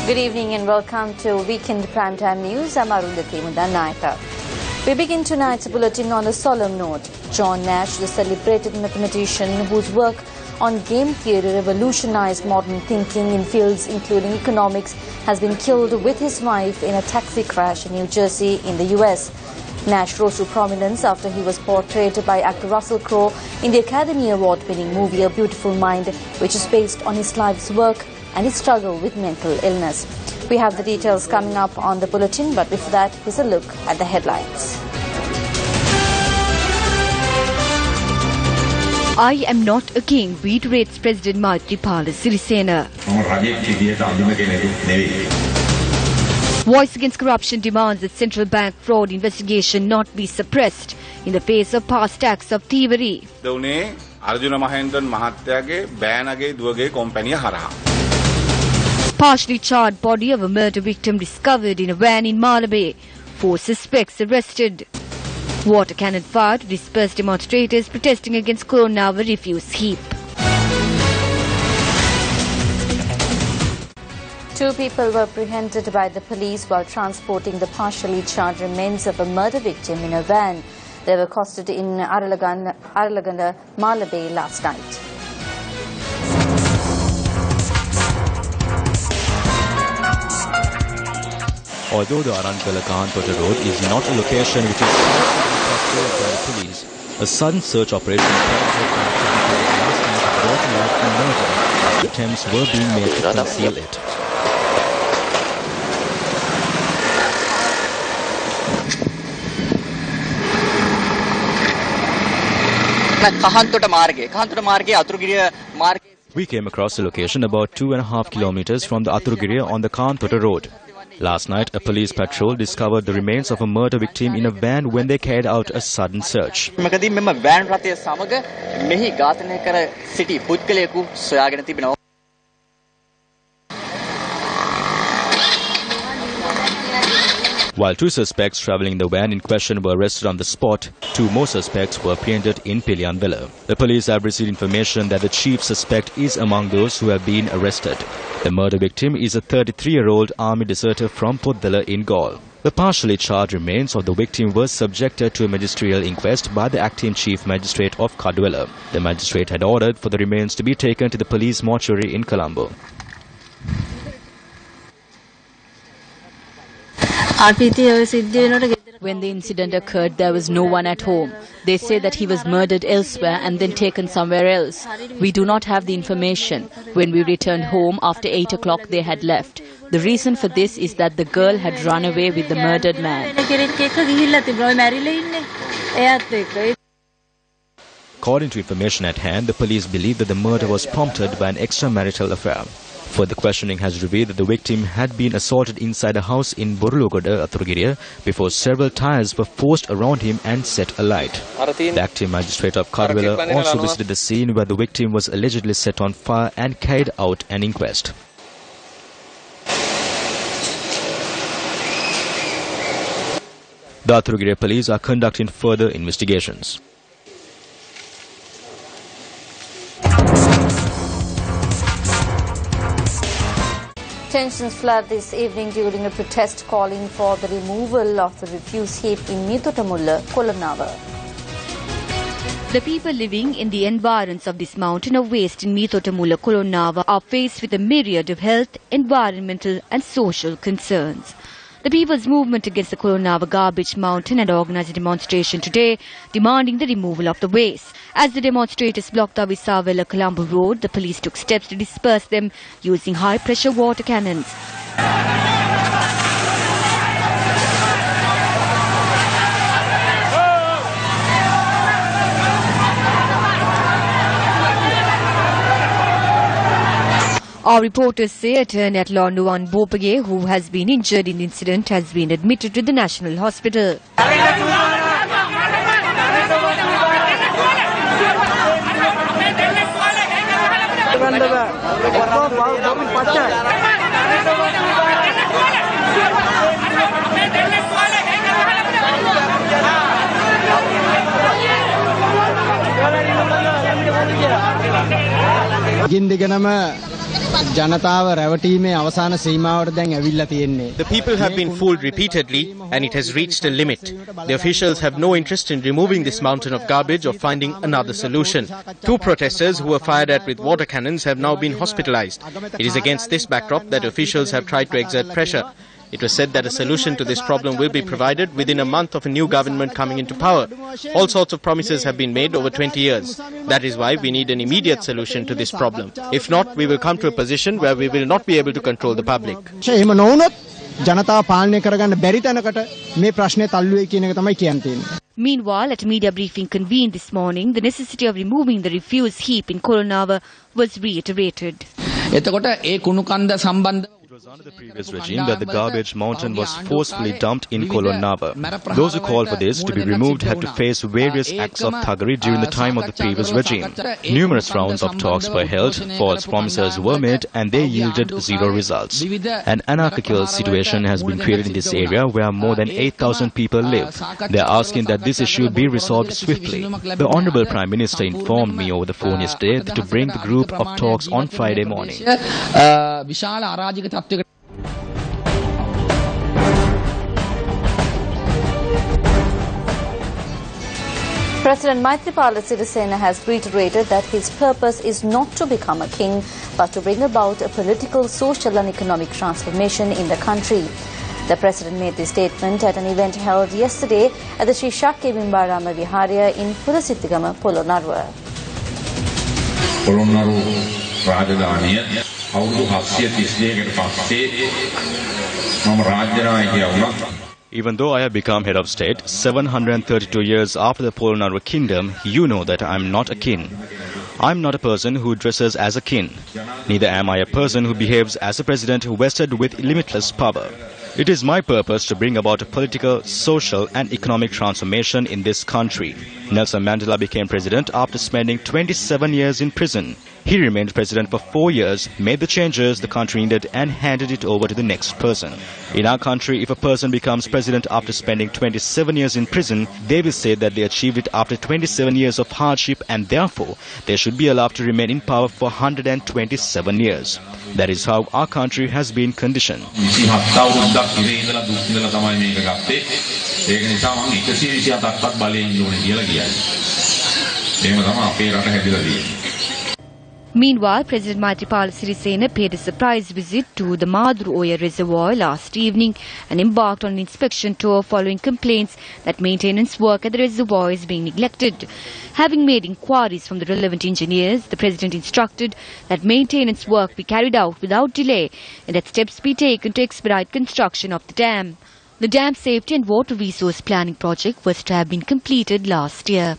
Good evening and welcome to Weekend Primetime News. I'm Arundhati Mudannaika. We begin tonight's bulletin on a solemn note. John Nash, the celebrated mathematician whose work on game theory revolutionized modern thinking in fields including economics, has been killed with his wife in a taxi crash in New Jersey in the US. Nash rose to prominence after he was portrayed by actor Russell Crowe in the Academy Award-winning movie A Beautiful Mind, which is based on his life's work and his struggle with mental illness. We have the details coming up on the bulletin, but before that, here's a look at the headlines. I am not a king, reiterates President Maithripala Sirisena. Voice Against Corruption demands that central bank fraud investigation not be suppressed in the face of past acts of thievery. Partially charred body of a murder victim discovered in a van in Malabar. 4 suspects arrested. Water cannon fired to disperse demonstrators protesting against Kolonava refuse heap. 2 people were apprehended by the police while transporting the partially charred remains of a murder victim in a van. They were accosted in Aralaganda, Malabar last night. Although the Arankala-Kahanpata road is not a location which is patrolled by the police, a sudden search operation last night brought to light a murder. Attempts were being made to conceal it. We came across the location about 2.5 kilometers from the Aturugiriya on the Kahanpata road. Last night, a police patrol discovered the remains of a murder victim in a van when they carried out a sudden search. While 2 suspects travelling in the van in question were arrested on the spot, 2 more suspects were apprehended in Piliyanvela. The police have received information that the chief suspect is among those who have been arrested. The murder victim is a 33-year-old army deserter from Poddala in Galle. The partially charred remains of the victim were subjected to a magisterial inquest by the acting chief magistrate of Kaduwala. The magistrate had ordered for the remains to be taken to the police mortuary in Colombo. When the incident occurred, there was no one at home. They say that he was murdered elsewhere and then taken somewhere else. We do not have the information. When we returned home after 8 o'clock, they had left. The reason for this is that the girl had run away with the murdered man. According to information at hand, the police believe that the murder was prompted by an extramarital affair. Further questioning has revealed that the victim had been assaulted inside a house in Borulogoda, Aturugiriya, before several tires were forced around him and set alight. The acting magistrate of Kaduwala also visited the scene where the victim was allegedly set on fire and carried out an inquest. The Aturugiriya police are conducting further investigations. Tensions flood this evening during a protest calling for the removal of the refuse heap in Mitotamulla, Kolonava. The people living in the environs of this mountain of waste in Mitotamulla, Kolonava are faced with a myriad of health, environmental and social concerns. The People's Movement Against the Kolonava Garbage Mountain had organised a demonstration today demanding the removal of the waste. As the demonstrators blocked the Visawela Colombo Road, the police took steps to disperse them using high-pressure water cannons. Our reporters say Attorney at Law Nuwan Bopage, who has been injured in the incident, has been admitted to the National Hospital. Gindiganama The people have been fooled repeatedly and it has reached a limit. The officials have no interest in removing this mountain of garbage or finding another solution. 2 protesters who were fired at with water cannons have now been hospitalized. It is against this backdrop that officials have tried to exert pressure. It was said that a solution to this problem will be provided within a month of a new government coming into power. All sorts of promises have been made over 20 years. That is why we need an immediate solution to this problem. If not, we will come to a position where we will not be able to control the public. Meanwhile, at a media briefing convened this morning, the necessity of removing the refuse heap in Kolonava was reiterated. It was under the previous regime that the garbage mountain was forcefully dumped in Kolonava. Those who called for this to be removed had to face various acts of thuggery during the time of the previous regime. Numerous rounds of talks were held, false promises were made, and they yielded zero results. An anarchical situation has been created in this area where more than 8,000 people live. They are asking that this issue be resolved swiftly. The Honourable Prime Minister informed me over the phone yesterday to bring the group of talks on Friday morning. President Maithripala Sirisena has reiterated that his purpose is not to become a king, but to bring about a political, social and economic transformation in the country. The President made this statement at an event held yesterday at the Sri Shakya Bimbarama Viharya in Purasithigama, Polonnaruwa. Polonnaruwa Rajadhaniya අවුරුදු 732කට පස්සේ මම රාජ්‍ය නායකයා වුණා. Even though I have become head of state 732 years after the Polonnaruwa kingdom, you know that I am not a king. I am not a person who dresses as a king. Neither am I a person who behaves as a president vested with limitless power. It is my purpose to bring about a political, social and economic transformation in this country. Nelson Mandela became president after spending 27 years in prison. He remained president for 4 years, made the changes the country needed and handed it over to the next person. In our country, if a person becomes president after spending 27 years in prison, they will say that they achieved it after 27 years of hardship and therefore they should be allowed to remain in power for 127 years. That is how our country has been conditioned. Meanwhile, President Maithripala Sirisena paid a surprise visit to the Madru Oya reservoir last evening and embarked on an inspection tour following complaints that maintenance work at the reservoir is being neglected. Having made inquiries from the relevant engineers, the President instructed that maintenance work be carried out without delay and that steps be taken to expedite construction of the dam. The dam safety and water resource planning project was to have been completed last year.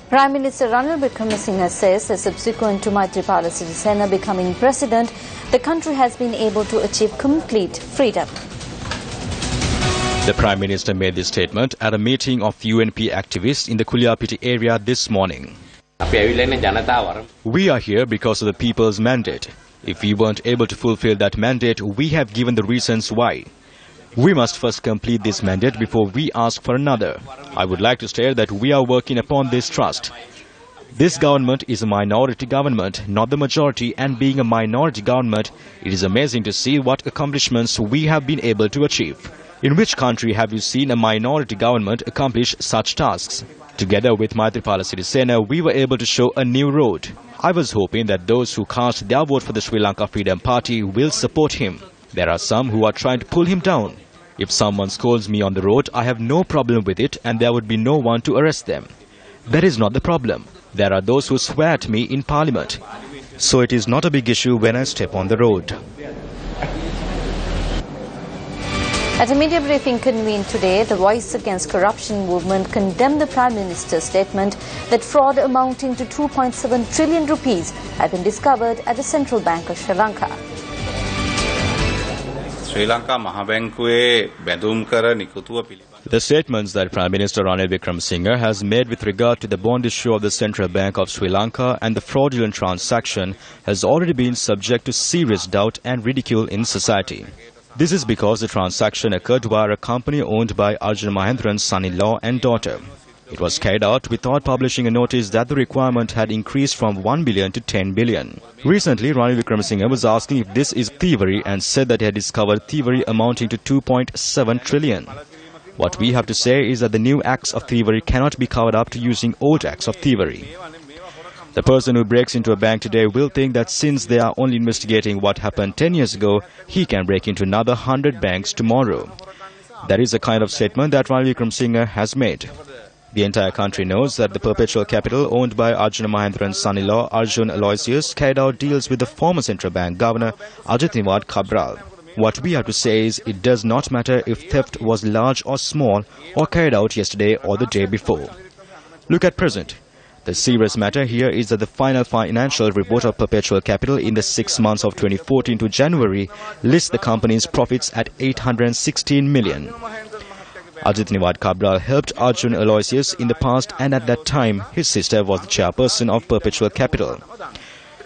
Prime Minister Ranil Wickremesinghe says that subsequent to Maithripala Sirisena becoming president, the country has been able to achieve complete freedom. The Prime Minister made this statement at a meeting of UNP activists in the Kuliapiti area this morning. We are here because of the people's mandate. If we weren't able to fulfill that mandate, we have given the reasons why. We must first complete this mandate before we ask for another. I would like to state that we are working upon this trust. This government is a minority government, not the majority, and being a minority government, it is amazing to see what accomplishments we have been able to achieve. In which country have you seen a minority government accomplish such tasks? Together with Maithripala Sirisena, we were able to show a new road. I was hoping that those who cast their vote for the Sri Lanka Freedom Party will support him. There are some who are trying to pull him down. If someone scolds me on the road, I have no problem with it and there would be no one to arrest them. That is not the problem. There are those who swear at me in Parliament. So it is not a big issue when I step on the road. At a media briefing convened today, the Voice Against Corruption movement condemned the Prime Minister's statement that fraud amounting to 2.7 trillion rupees had been discovered at the Central Bank of Sri Lanka. The statements that Prime Minister Ranil Wickremesinghe has made with regard to the bond issue of the Central Bank of Sri Lanka and the fraudulent transaction has already been subject to serious doubt and ridicule in society. This is because the transaction occurred via a company owned by Arjun Mahendran's son-in-law and daughter. It was carried out without publishing a notice that the requirement had increased from 1 billion to 10 billion. Recently, Ranil Wickremesinghe was asking if this is thievery and said that he had discovered thievery amounting to 2.7 trillion. What we have to say is that the new acts of thievery cannot be covered up to using old acts of thievery. The person who breaks into a bank today will think that since they are only investigating what happened 10 years ago, he can break into another 100 banks tomorrow. That is the kind of statement that Ranil Wickremesinghe has made. The entire country knows that the perpetual capital owned by Arjun Mahendran's son-in-law Arjun Aloysius carried out deals with the former central bank governor Ajit Cabral. What we have to say is it does not matter if theft was large or small or carried out yesterday or the day before. Look at present. The serious matter here is that the final financial report of Perpetual Capital in the 6 months of 2014 to January lists the company's profits at 816 million. Ajit Cabral helped Arjun Aloysius in the past, and at that time his sister was the chairperson of Perpetual Capital.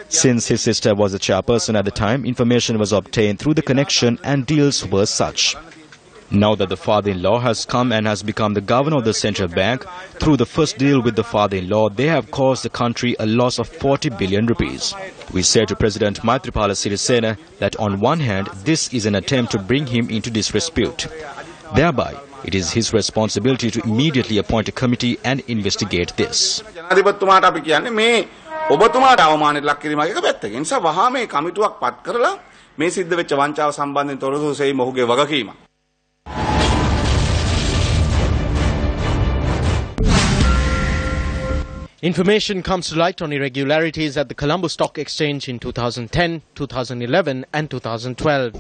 Since his sister was the chairperson at the time, information was obtained through the connection and deals were such. Now that the father-in-law has come and has become the governor of the central bank, through the first deal with the father-in-law, they have caused the country a loss of 40 billion rupees. We say to President Maithripala Sirisena that on one hand, this is an attempt to bring him into disrepute. Thereby, it is his responsibility to immediately appoint a committee and investigate this. ඔබතුමාට අවමානයට ලක් කිරීමක් එක පැත්තක. ඒ නිසා වහා මේ කමිටුවක් පත් කරලා මේ සිද්ධ වෙච්ච වංචාව සම්බන්ධයෙන් තොරතුරු සෙයි මොහුගේ වගකීම. Information comes to light on irregularities at the Colombo Stock Exchange in 2010, 2011 and 2012.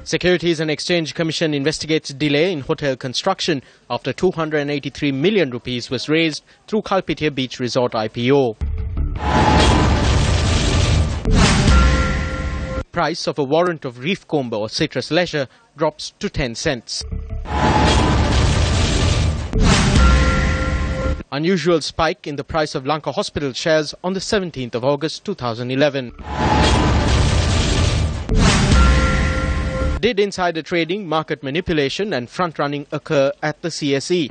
Securities and Exchange Commission investigates delay in hotel construction after 283 million rupees was raised through Kalpitia Beach Resort IPO. Price of a warrant of Reef Combo or Citrus Leisure drops to 10 cents. Unusual spike in the price of Lanka Hospital shares on the 17th of August 2011. Did insider trading, market manipulation and front-running occur at the CSE?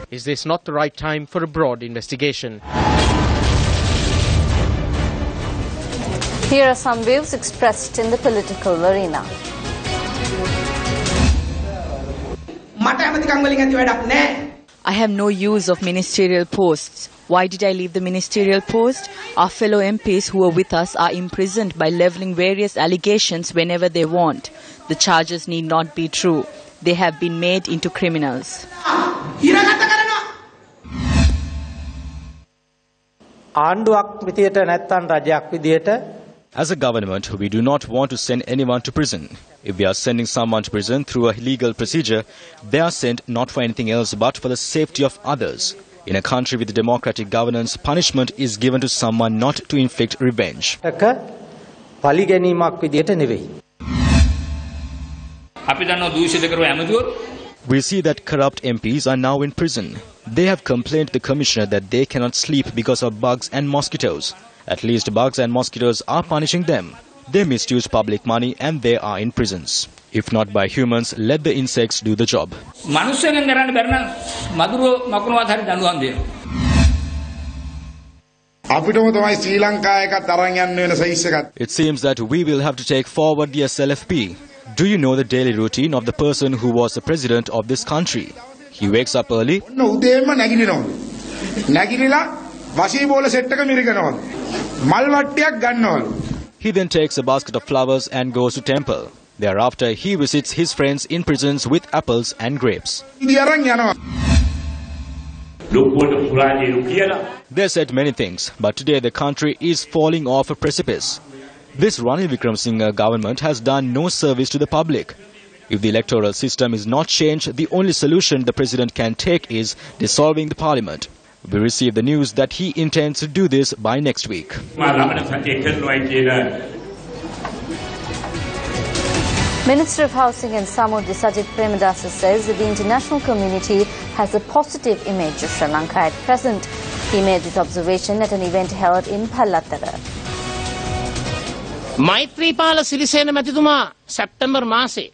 Is this not the right time for a broad investigation? Here are some views expressed in the political arena. I have no use of ministerial posts. Why did I leave the ministerial post? Our fellow MPs who are with us are imprisoned by levelling various allegations whenever they want. The charges need not be true. They have been made into criminals. As a government, we do not want to send anyone to prison. If we are sending someone to prison through a legal procedure, they are sent not for anything else but for the safety of others. In a country with democratic governance, punishment is given to someone not to inflict revenge. We see that corrupt MPs are now in prison. They have complained to the commissioner that they cannot sleep because of bugs and mosquitoes. At least bugs and mosquitoes are punishing them. They misuse public money and they are in prisons. If not by humans, let the insects do the job. It seems that we will have to take forward the SLFP. Do you know the daily routine of the person who was the president of this country? He wakes up early. He then takes a basket of flowers and goes to temple. Thereafter, he visits his friends in prisons with apples and grapes. They said many things, but today the country is falling off a precipice. This Ranil Wickremesinghe government has done no service to the public. If the electoral system is not changed, the only solution the president can take is dissolving the parliament. We received the news that he intends to do this by next week. Minister of Housing and Samudra Sajid Premadasa says that the international community has a positive image of Sri Lanka at present. He made this observation at an event held in Pallattara. Maithripala Sirisena Matituma, September Mase.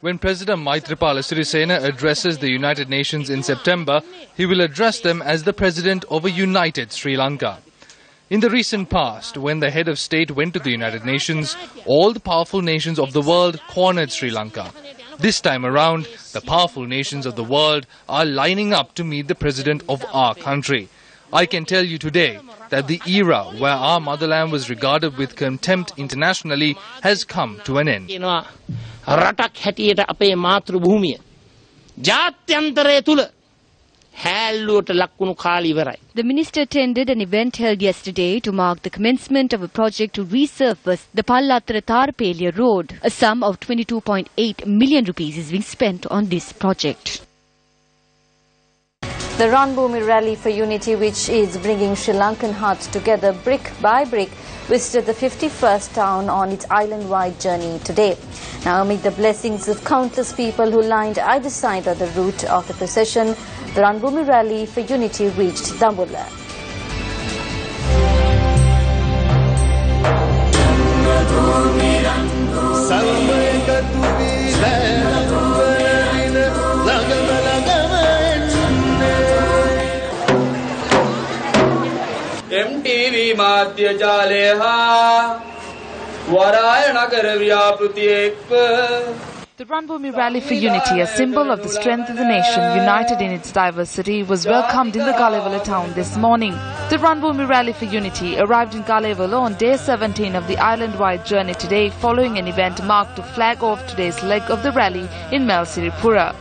When President Maithripala Sirisena addresses the United Nations in September, he will address them as the president of a united Sri Lanka. In the recent past, when the head of state went to the United Nations, all the powerful nations of the world cornered Sri Lanka. This time around, the powerful nations of the world are lining up to meet the president of our country. I can tell you today that the era where our motherland was regarded with contempt internationally has come to an end. The minister attended an event held yesterday to mark the commencement of a project to resurface the Pallattara-Tarpelia road. A sum of 22.8 million rupees is being spent on this project. The Ranbhoomi Rally for Unity, which is bringing Sri Lankan hearts together brick by brick, visited the 51st town on its island-wide journey today. Now, amid the blessings of countless people who lined either side of the route of the procession, the Ranbhoomi Rally for Unity reached Dambulla. MTV माध्य जाले हा वराय नगर व्यापृति एक. The Ranbhoomi Rally for Unity, a symbol of the strength of the nation united in its diversity, was welcomed in the Kalevala town this morning. The Ranbhoomi Rally for Unity arrived in Kalevala on day 17 of the island-wide journey today, following an event marked to flag off today's leg of the rally in Malsiripura.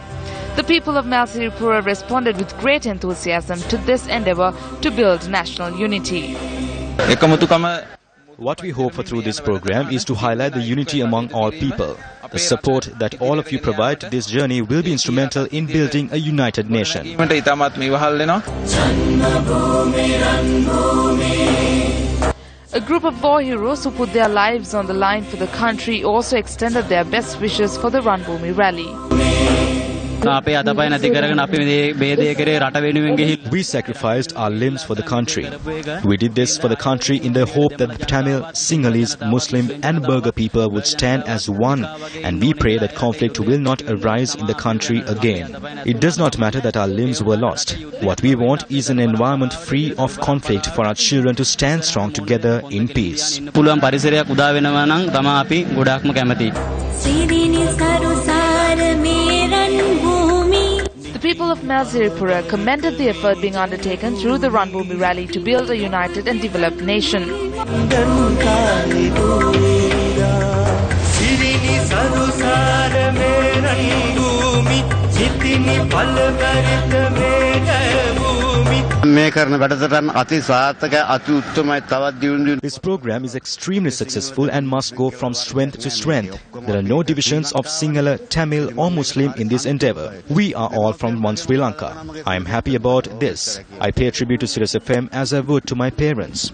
The people of Malsiripura responded with great enthusiasm to this endeavour to build national unity. What we hope for through this program is to highlight the unity among all people. The support that all of you provide to this journey will be instrumental in building a united nation. A group of war heroes who put their lives on the line for the country also extended their best wishes for the Ranbhoomi Rally. We sacrificed our limbs for the country. We did this for the country in the hope that the Tamil, Sinhalese, Muslim and Burgher people would stand as one, and we pray that conflict will not arise in the country again. It does not matter that our limbs were lost. What we want is an environment free of conflict for our children to stand strong together in peace. The people of Malsiripura commended the effort being undertaken through the Ranbhoomi Rally to build a united and developed nation. This program is extremely successful and must go from strength to strength. There are no divisions of Sinhala, Tamil or Muslim in this endeavour. We are all from one Sri Lanka. I am happy about this. I pay tribute to Sirius FM as I would to my parents.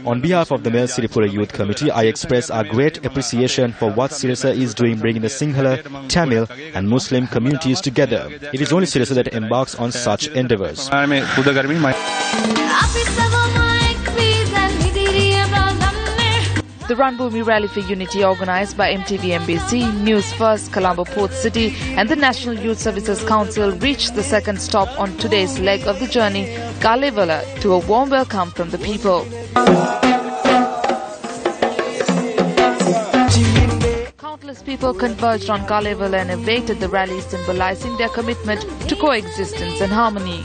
On behalf of the Malsiripura Youth Committee, I express our great appreciation for what Sirisa is doing, bringing the Sinhala, Tamil and Muslim communities together. It is only Sirisa that embarks on such endeavours. The Ranbhoomi Rally for Unity, organised by MTVSports, Newsfirst, Colombo Port City and the National Youth Services Council, reached the second stop on today's leg of the journey, Kalevala, to a warm welcome from the people. Countless people converged on Kalevala and awaited the rally, symbolising their commitment to coexistence and harmony.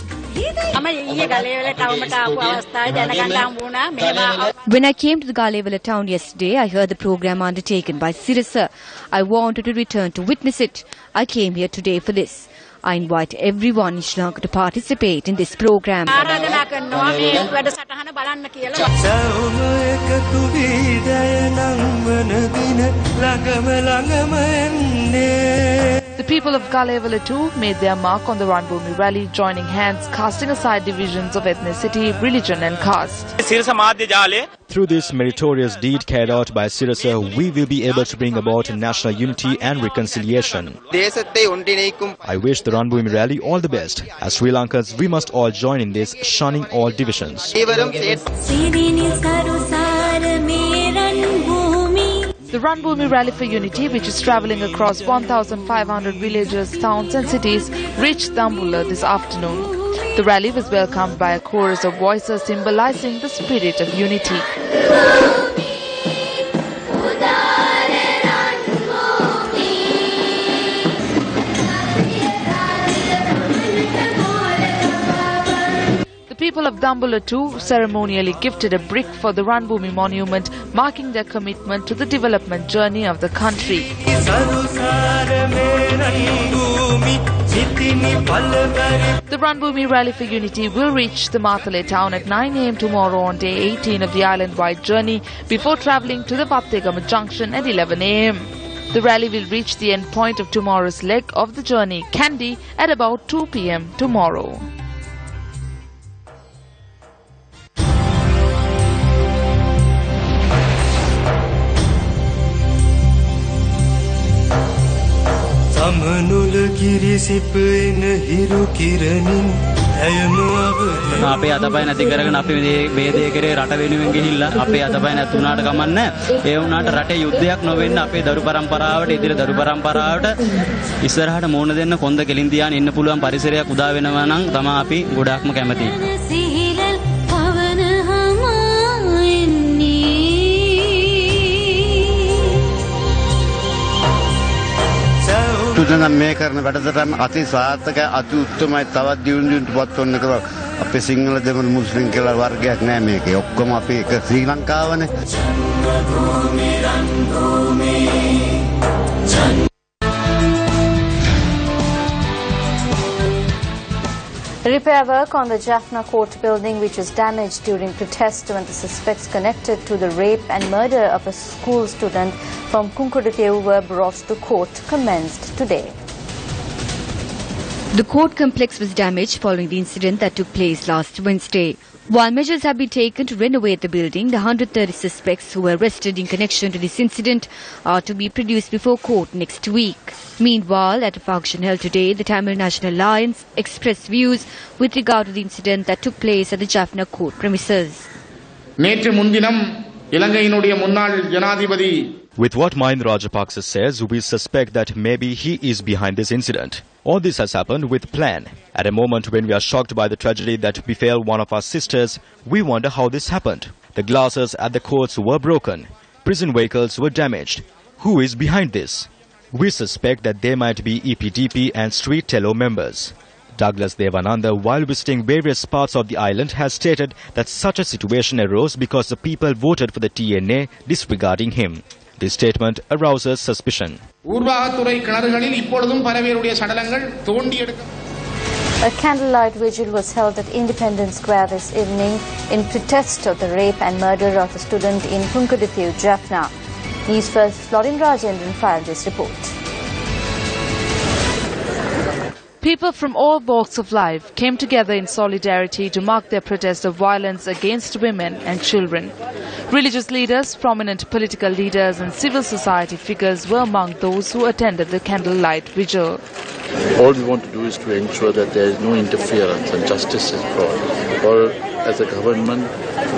When I came to the Kalevala town yesterday, I heard the program undertaken by Sirisa. I wanted to return to witness it. I came here today for this. I invite everyone in Sri Lanka to participate in this program. The people of Kalevala too made their mark on the Ranbhoomi rally, joining hands, casting aside divisions of ethnicity, religion and caste. Through this meritorious deed carried out by Sirasa, we will be able to bring about national unity and reconciliation. I wish the Ranbhoomi rally all the best. As Sri Lankans, we must all join in this, shunning all divisions. The Ranbhoomi Rally for Unity, which is travelling across 1,500 villages, towns and cities, reached Dambulla this afternoon. The rally was welcomed by a chorus of voices symbolising the spirit of unity. The people of Dambulla too ceremonially gifted a brick for the Ranbhoomi monument, marking their commitment to the development journey of the country. The Ranbhoomi Rally for Unity will reach the Mathale town at 9 am tomorrow on day 18 of the island-wide journey before travelling to the Pattegama junction at 11 am. The rally will reach the end point of tomorrow's leg of the journey, Kandy, at about 2 pm tomorrow. අපේ අතපය නැති කරගෙන අපි මේ වේදේ කරේ රට වෙනුවෙන් ගිහිල්ලා අපේ අතපය නැතුණාට කමන්න ඒ වුණාට රටේ යුද්ධයක් නොවෙන්න අපේ දරු පරම්පරාවට ඉදිරි දරු පරම්පරාවට ඉස්සරහට මෝන දෙන්න කොන්ද කෙලින් තියාගෙන ඉන්න පුළුවන් පරිසරයක් උදා වෙනවා නම් තමයි අපි ගොඩාක්ම කැමතියි. තුදනම් මේ කරන වැඩසටහන අති සාර්ථක අති උත්තමයි තවත් දියුණුවට පත් වෙන්න කියලා අපේ සිංහල දෙමළ මුස්ලිම් කියලා වර්ගයක් නෑ මේකේ ඔක්කොම අපි එක ශ්‍රී ලංකාවනේ. Repair work on the Jaffna Court building, which was damaged during protests when the suspects connected to the rape and murder of a school student from Kunkuduthevu were brought to court, commenced today. The court complex was damaged following the incident that took place last Wednesday. While measures have been taken to renovate the building, the 130 suspects who were arrested in connection to this incident are to be produced before court next week. Meanwhile, at a function held today, the Tamil National Alliance expressed views with regard to the incident that took place at the Jaffna Court premises. With what Mahinda Rajapaksa says, we suspect that maybe he is behind this incident. All this has happened with plan. At a moment when we are shocked by the tragedy that befell one of our sisters, we wonder how this happened. The glasses at the courts were broken. Prison vehicles were damaged. Who is behind this? We suspect that they might be EPDP and Street Tello members. Douglas Devananda, while visiting various parts of the island, has stated that such a situation arose because the people voted for the TNA, disregarding him. This statement arouses suspicion. A candlelight vigil was held at Independence Square this evening in protest of the rape and murder of a student in Kunkuduthevu, Jaffna. Newsfirst Florin Rajendran filed this report. People from all walks of life came together in solidarity to mark their protest of violence against women and children. Religious leaders, prominent political leaders and civil society figures were among those who attended the candlelight vigil. All we want to do is to ensure that there is no interference and justice is brought. Or as a government,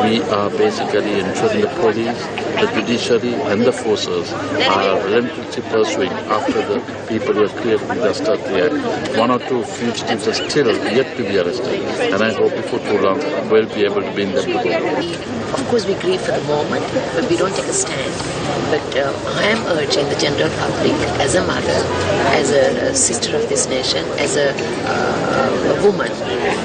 we are basically ensuring the police, the judiciary and the forces are relentlessly pursuing after the people who have cleared the dust of the act. One or two fugitives are still yet to be arrested, and I hope before too long we'll be able to bring them to court. Of course we grieve for the moment, but we don't take a stand. But I am urging the general public, as a mother, as a sister of this nation, as a a woman.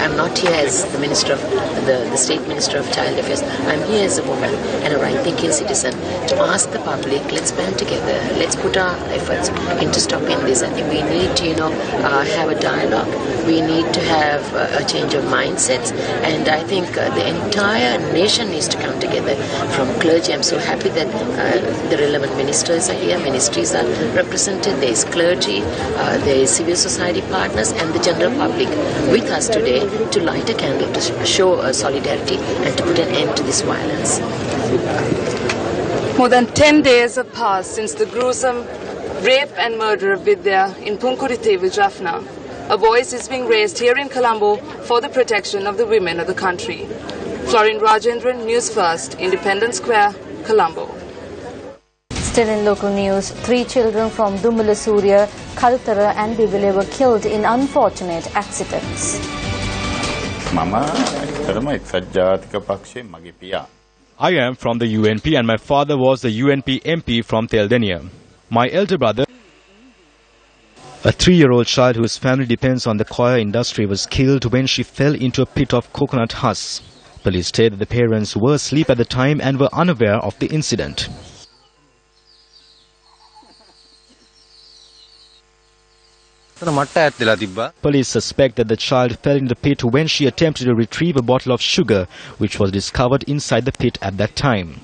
I'm not here as the Minister of the State Minister of Child Affairs. I'm here as a woman and a right-thinking citizen to ask the public, let's band together, let's put our efforts into stopping this. I think we need to, have a dialogue. We need to have a change of mindsets, and I think the entire nation needs to come together from clergy. I'm so happy that the relevant ministers are here, ministries are represented, there is clergy, there is civil society partners and the general public with us today to light a candle to show solidarity and to put an end to this violence. More than 10 days have passed since the gruesome rape and murder of Vidya in Punkuritevu, Jaffna. A voice is being raised here in Colombo for the protection of the women of the country. Florin Rajendran, News First, Independence Square, Colombo. Still in local news, 3 children from Dumbala Surya, Kalutara and Bibile were killed in unfortunate accidents. I am from the UNP and my father was the UNP MP from Teldenia. My elder brother, a 3-year-old child whose family depends on the coir industry, was killed when she fell into a pit of coconut husk. Police state that the parents were asleep at the time and were unaware of the incident. Police suspect that the child fell in the pit when she attempted to retrieve a bottle of sugar, which was discovered inside the pit at that time.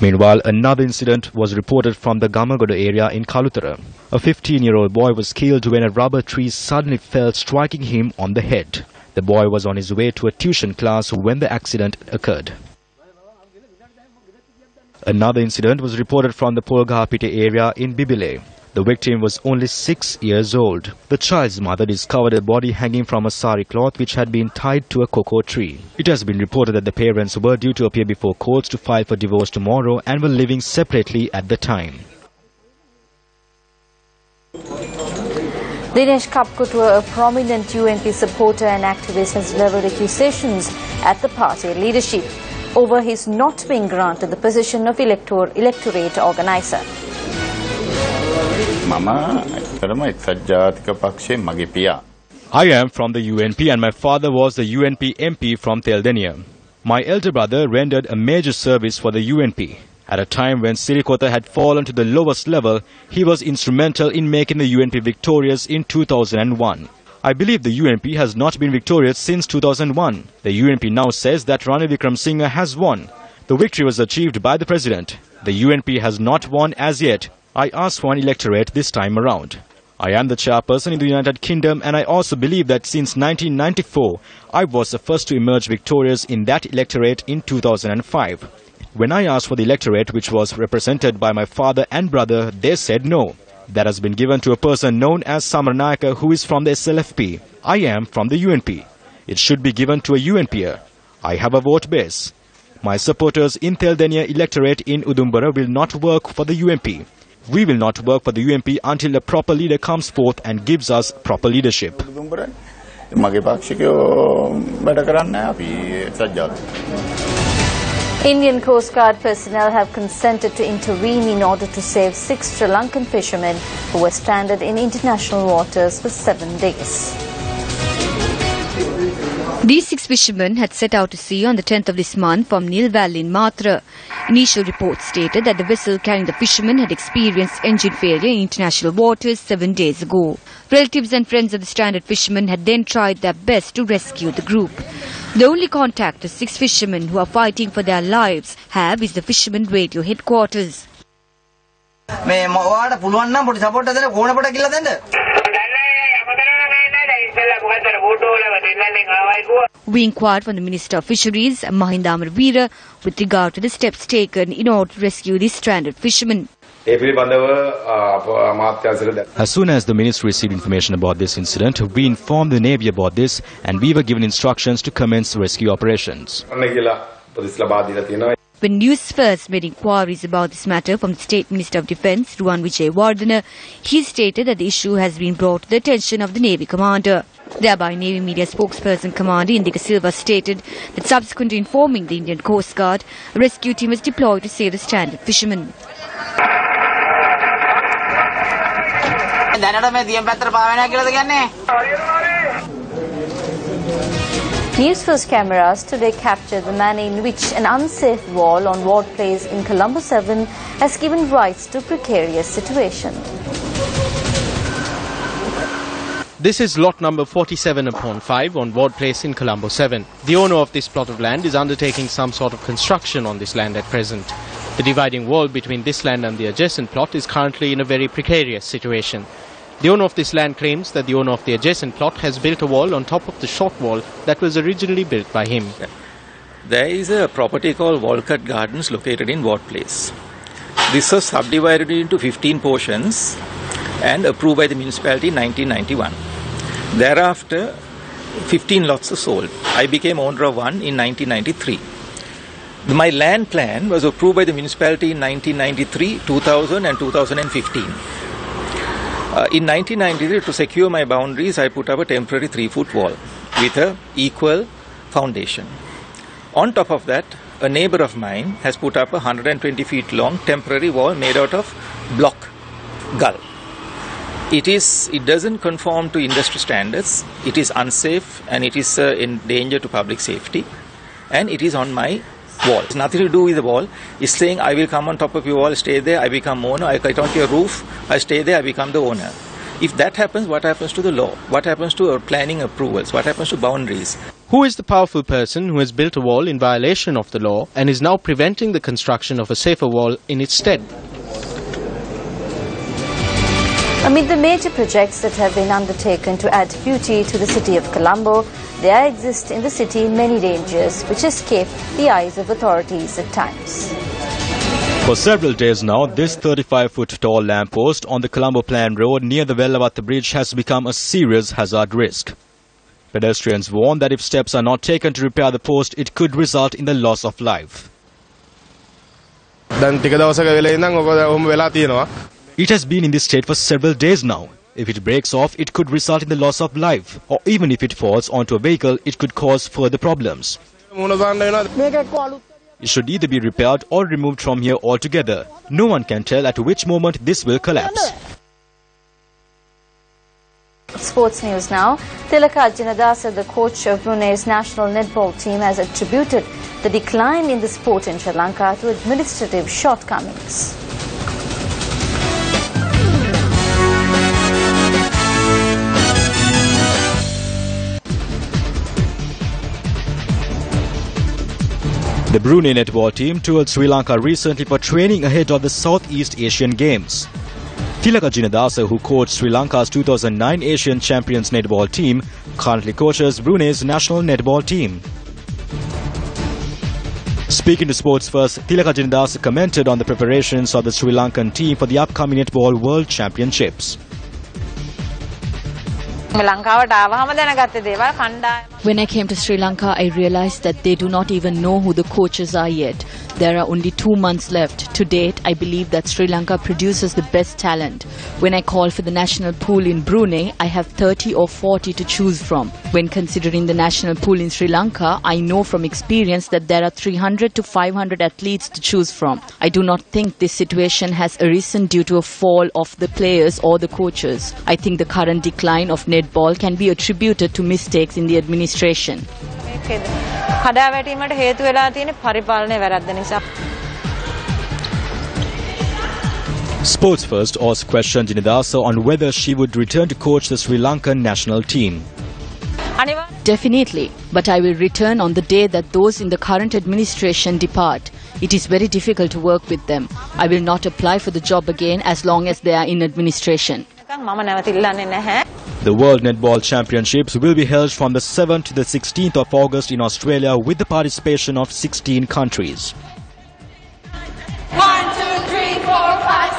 Meanwhile, another incident was reported from the Gamagoda area in Kalutara. A 15-year-old boy was killed when a rubber tree suddenly fell, striking him on the head. The boy was on his way to a tuition class when the accident occurred. Another incident was reported from the Polgahapite area in Bibile. The victim was only 6 years old. The child's mother discovered a body hanging from a sari cloth which had been tied to a cocoa tree. It has been reported that the parents were due to appear before courts to file for divorce tomorrow and were living separately at the time. Dinesh Kapkutua, a prominent UNP supporter and activist, has levelled accusations at the party leadership over his not being granted the position of electorate organizer. I am from the UNP and my father was the UNP MP from Teldenia. My elder brother rendered a major service for the UNP. At a time when Sirikota had fallen to the lowest level, he was instrumental in making the UNP victorious in 2001. I believe the UNP has not been victorious since 2001. The UNP now says that Ranil Wickremesinghe has won. The victory was achieved by the president. The UNP has not won as yet. I ask for an electorate this time around. I am the chairperson in the United Kingdom and I also believe that since 1994, I was the first to emerge victorious in that electorate in 2005. When I asked for the electorate, which was represented by my father and brother, they said no. That has been given to a person known as Samaranayaka, who is from the SLFP. I am from the UNP. It should be given to a UNPer. I have a vote base. My supporters in Teldenia electorate in Udumbara will not work for the UNP. We will not work for the UNP until a proper leader comes forth and gives us proper leadership. Indian Coast Guard personnel have consented to intervene in order to save 6 Sri Lankan fishermen who were stranded in international waters for 7 days. These 6 fishermen had set out to sea on the 10th of this month from Nil Valley in Matra. Initial reports stated that the vessel carrying the fishermen had experienced engine failure in international waters 7 days ago. Relatives and friends of the stranded fishermen had then tried their best to rescue the group. The only contact the 6 fishermen who are fighting for their lives have is the fishermen radio headquarters. We inquired from the Minister of Fisheries, Mahinda Amarveera, with regard to the steps taken in order to rescue these stranded fishermen. As soon as the ministry received information about this incident, we informed the Navy about this and we were given instructions to commence rescue operations. When News First made inquiries about this matter from the State Minister of Defence, Ruwan Wijewardena, he stated that the issue has been brought to the attention of the Navy Commander. Thereby, Navy media spokesperson Commander Indika Silva stated that subsequent to informing the Indian Coast Guard, a rescue team was deployed to save the stranded fishermen. Newsfirst cameras today captured the manner in which an unsafe wall on Ward Place in Colombo 7 has given rise to precarious situation. This is lot number 47/5 on Ward Place in Colombo 7. The owner of this plot of land is undertaking some sort of construction on this land at present. The dividing wall between this land and the adjacent plot is currently in a very precarious situation. The owner of this land claims that the owner of the adjacent plot has built a wall on top of the short wall that was originally built by him. There is a property called Walcott Gardens located in Ward Place. This was subdivided into 15 portions and approved by the municipality in 1991. Thereafter, 15 lots were sold. I became owner of one in 1993. My land plan was approved by the municipality in 1993, 2000 and 2015. In 1993, to secure my boundaries, I put up a temporary 3-foot wall with an equal foundation. On top of that, a neighbor of mine has put up a 120 feet long temporary wall made out of block gull. It doesn't conform to industry standards, it is unsafe and it is in danger to public safety, and it is on my wall. It's nothing to do with the wall. It's saying I will come on top of your wall, stay there, I become owner. I get onto your roof, I stay there, I become the owner. If that happens, what happens to the law? What happens to planning approvals? What happens to boundaries? Who is the powerful person who has built a wall in violation of the law and is now preventing the construction of a safer wall in its stead? Amid the major projects that have been undertaken to add beauty to the city of Colombo, there exist in the city many dangers which escape the eyes of authorities at times. For several days now, this 35-foot tall lamppost on the Colombo Plan Road near the Vellavata Bridge has become a serious hazard risk. Pedestrians warn that if steps are not taken to repair the post, it could result in the loss of life. It has been in this state for several days now. If it breaks off, it could result in the loss of life, or even if it falls onto a vehicle, it could cause further problems. It should either be repaired or removed from here altogether. No one can tell at which moment this will collapse. Sports news now. Tilaka Jinadasa, the coach of Brunei's national netball team, has attributed the decline in the sport in Sri Lanka to administrative shortcomings. The Brunei netball team toured Sri Lanka recently for training ahead of the Southeast Asian Games. Tilaka Jinadasa, who coached Sri Lanka's 2009 Asian Champions netball team, currently coaches Brunei's national netball team. Speaking to Sports First, Tilaka Jinadasa commented on the preparations of the Sri Lankan team for the upcoming Netball World Championships. When I came to Sri Lanka, I realized that they do not even know who the coaches are yet. There are only 2 months left. To date, I believe that Sri Lanka produces the best talent. When I call for the national pool in Brunei, I have 30 or 40 to choose from. When considering the national pool in Sri Lanka, I know from experience that there are 300 to 500 athletes to choose from. I do not think this situation has arisen due to a fall of the players or the coaches. I think the current decline of netball can be attributed to mistakes in the administration. Sports First also questioned Jinadasa on whether she would return to coach the Sri Lankan national team. Definitely, but I will return on the day that those in the current administration depart. It is very difficult to work with them. I will not apply for the job again as long as they are in administration. The World Netball Championships will be held from the 7th to the 16th of August in Australia with the participation of 16 countries. 1, 2, 3, 4, 5,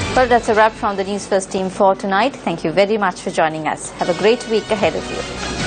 6. Well, that's a wrap from the Newsfirst team for tonight. Thank you very much for joining us. Have a great week ahead of you.